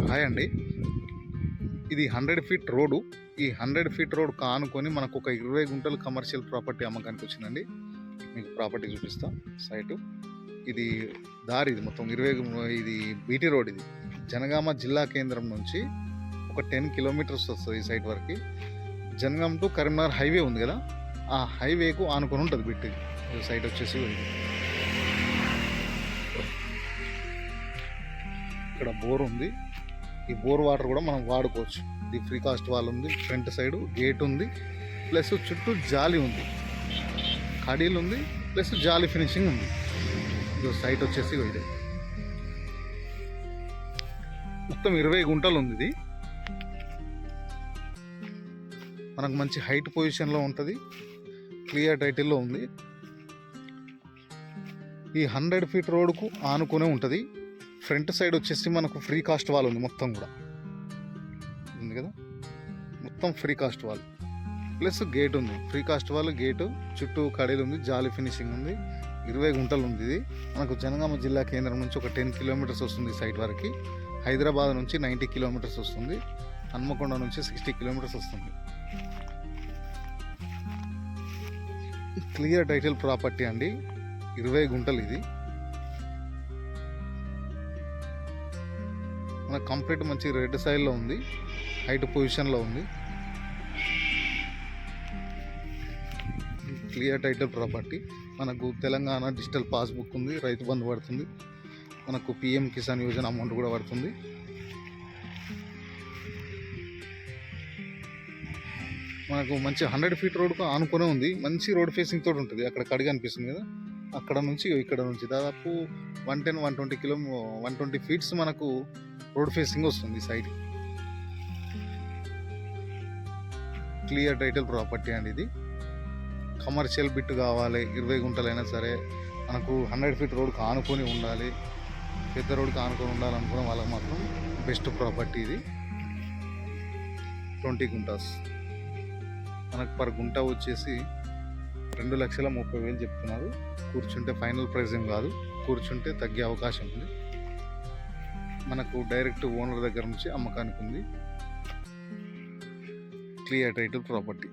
Hi అండి. ఇది 100 feet road. ఈ 100 ఫీట్ రోడ్ కానుకొని మనకు ఒక 20 గుంటలు కమర్షియల్ ప్రాపర్టీ అమ్మకానికి వచ్చిందండి. మీకు ప్రాపర్టీ చూపిస్తాం సైటు. ఇది దారి, ఇది మొత్తం ఇది బీటీ రోడ్. ఇది జనగామ జిల్లా కేంద్రం నుంచి ఒక 10 కిలోమీటర్స్ వస్తుంది ఈ సైట్ వరకు. జనగామ టు కరీంనగర్ హైవే ఉంది కదా, ఆ హైవేకు ఆనుకొని ఉంటుంది బిట్టి సైట్ వచ్చేసి. ఇక్కడ బోర్ ఉంది. ఈ బోర్ వాటర్ కూడా మనం వాడుకోవచ్చు. ఇది ఫ్రీ కాస్ట్ వాల్ ఉంది, ఫ్రంట్ సైడ్ గేట్ ఉంది, ప్లస్ చుట్టూ జాలి ఉంది, కడీలు ఉంది, ప్లస్ జాలి ఫినిషింగ్ ఉంది. ఇది సైట్ వచ్చేసి ఇది మొత్తం 20 గుంటలు ఉంది. ఇది మనకు మంచి హైట్ పొజిషన్లో ఉంటుంది, క్లియర్ టైటిల్లో ఉంది. ఈ 100 ఫీట్ రోడ్కు ఆనుకునే ఉంటుంది. ఫ్రంట్ సైడ్ వచ్చేసి మనకు ఫ్రీ కాస్ట్ వాల్ ఉంది, మొత్తం కూడా ఉంది కదా, మొత్తం free cost wall plus gate ఉంది. ఫ్రీ కాస్ట్ వాల్, గేటు, చుట్టూ కడీలు ఉంది, జాలి ఫినిషింగ్ ఉంది. 20 గుంటలు ఉంది. ఇది మనకు జనగామ జిల్లా కేంద్రం నుంచి ఒక 10 కిలోమీటర్స్ వస్తుంది సైట్ వరకు. హైదరాబాద్ నుంచి 90 కిలోమీటర్స్ వస్తుంది. హన్మకొండ నుంచి 60 కిలోమీటర్స్ వస్తుంది. క్లియర్ టైటిల్ ప్రాపర్టీ అండి, 20 గుంటలు. ఇది మనకు కంప్లీట్ మంచి రెడ్ సైడ్లో ఉంది, హైట్ పొజిషన్లో ఉంది. Clear title property. మనకు తెలంగాణ డిజిటల్ పాస్బుక్ ఉంది, రైతు బంధు పడుతుంది, మనకు పిఎం కిసాన్ యోజన అమౌంట్ కూడా పడుతుంది. మనకు మంచి 100 ఫీట్ రోడ్కు ఆనుకునే ఉంది. మంచి రోడ్ ఫేసింగ్ తోటి ఉంటుంది. అక్కడ కడిగా అనిపిస్తుంది కదా, అక్కడ నుంచి ఇక్కడ నుంచి దాదాపు 120 ఫీట్స్ మనకు రోడ్ ఫేసింగ్ వస్తుంది సైడ్. క్లియర్ టైటిల్ ప్రాపర్టీ అండి. ఇది కమర్షియల్ బిట్ కావాలి, 20 గుంటలైనా సరే, మనకు 100 ఫీట్ రోడ్కి ఆనుకొని ఉండాలి, పెద్ద రోడ్కి ఆనుకొని ఉండాలనుకున్న వాళ్ళకి మాత్రం బెస్ట్ ప్రాపర్టీ ఇది. 20 గుంటాస్ మనకు పర్ గుంట వచ్చేసి 2,30,000 చెప్తున్నారు. కూర్చుంటే ఫైనల్ ప్రైజింగ్ కాదు, కూర్చుంటే తగ్గే అవకాశం ఉంది. మనకు డైరెక్ట్ ఓనర్ దగ్గర నుంచి అమ్మకానికి ఉంది. Clear title property.